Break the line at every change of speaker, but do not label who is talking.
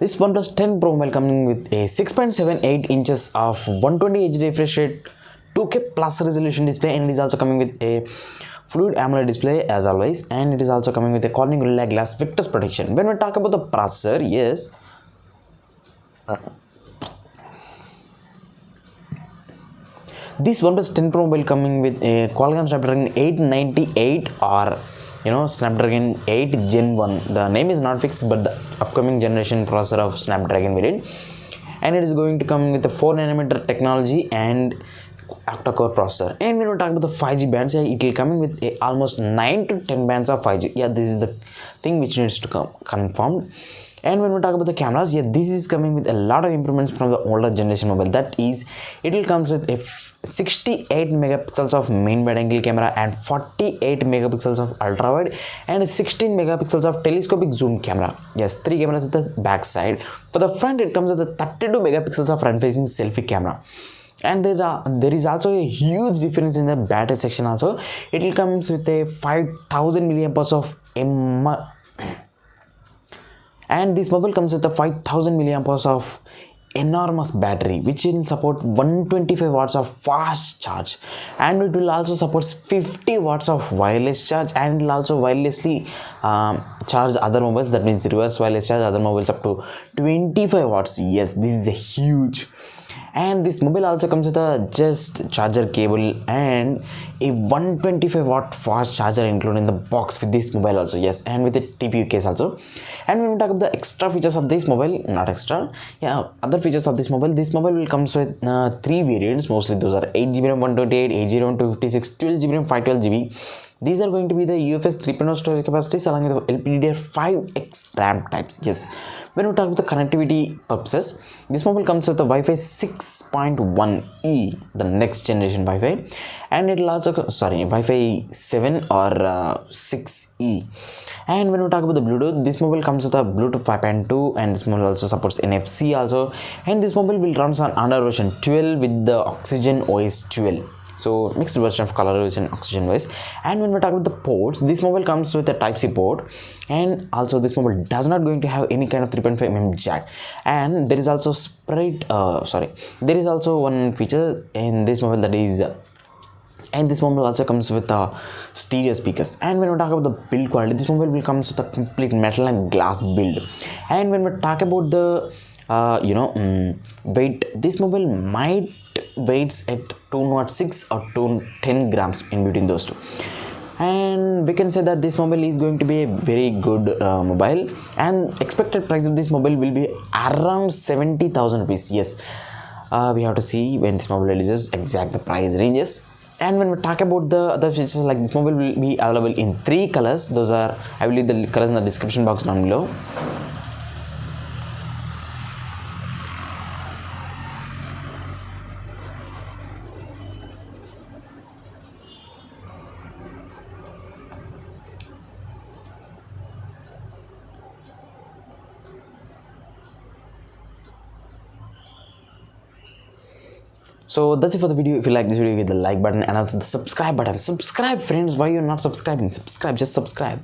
This OnePlus 10 Pro mobile coming with a 6.78 inches of 120 Hz refresh rate, 2K plus resolution display, and it is also coming with a fluid AMOLED display as always, and it is also coming with a Corning Gorilla Glass Victus protection. When we talk about the processor, yes, this OnePlus 10 Pro mobile coming with a Qualcomm Snapdragon 898 or Snapdragon 8 Gen 1. The name is not fixed, but the upcoming generation processor of Snapdragon variant, and it is going to come with a 4nm technology and octa-core processor. And when we talk about the 5G bands, it will come in with almost 9 to 10 bands of 5G. Yeah, this is the thing which needs to come confirmed. And when we talk about the cameras, yeah, this is coming with a lot of improvements from the older generation mobile. That is, it will comes with a 68 megapixels of main wide angle camera and 48 megapixels of ultra wide and 16 megapixels of telescopic zoom camera. Yes, 3 cameras at the back side. For the front, it comes with a 32 megapixels of front facing selfie camera. And there is also a huge difference in the battery section also. It will comes with a 5000 milliamperes of and this mobile comes with a 5000 milliamperes of enormous battery, which will support 125 watts of fast charge, and it will also support 50 watts of wireless charge, and it will also wirelessly charge other mobiles. That means reverse wireless charge other mobiles up to 25 watts. Yes, this is a huge. And this mobile also comes with a just charger cable and a 125 watt fast charger included in the box with this mobile also. Yes, and with the TPU case also. And when we talk about the extra features of this mobile, not extra, yeah, other features of this mobile will comes with 3 variants. Mostly those are 8GB RAM 128, 8GB RAM 256, 12GB RAM 512GB. These are going to be the UFS 3.0 storage capacities along with the LPDDR5X RAM types. Yes. When we talk about the connectivity purposes, this mobile comes with the Wi-Fi 6.1e, the next generation Wi-Fi, and it will also Wi-Fi 7 or 6e. And when we talk about the Bluetooth, this mobile comes with a Bluetooth 5.2, and this mobile also supports NFC also, and this mobile will run on Android version 12 with the Oxygen OS 12. So mixed version of ColorOS and Oxygen OS. And when we talk about the ports, this mobile comes with a Type-C port, and also this mobile does not going to have any kind of 3.5mm jack. And there is also there is also one feature in this mobile, that is and this mobile also comes with stereo speakers. And when we talk about the build quality, this mobile will comes with a complete metal and glass build. And when we talk about the weight, this mobile might weights at 206 or 210 grams in between those two. And we can say that this mobile is going to be a very good mobile, and expected price of this mobile will be around 70,000 rupees. Yes, we have to see when this mobile releases exact the price ranges. And when we talk about the other features, like this mobile will be available in 3 colors. Those are, I will leave the colors in the description box down below. So that's it for the video. If you like this video, hit the like button and also the subscribe button. Subscribe, friends. Why you're not subscribing? Subscribe, just subscribe.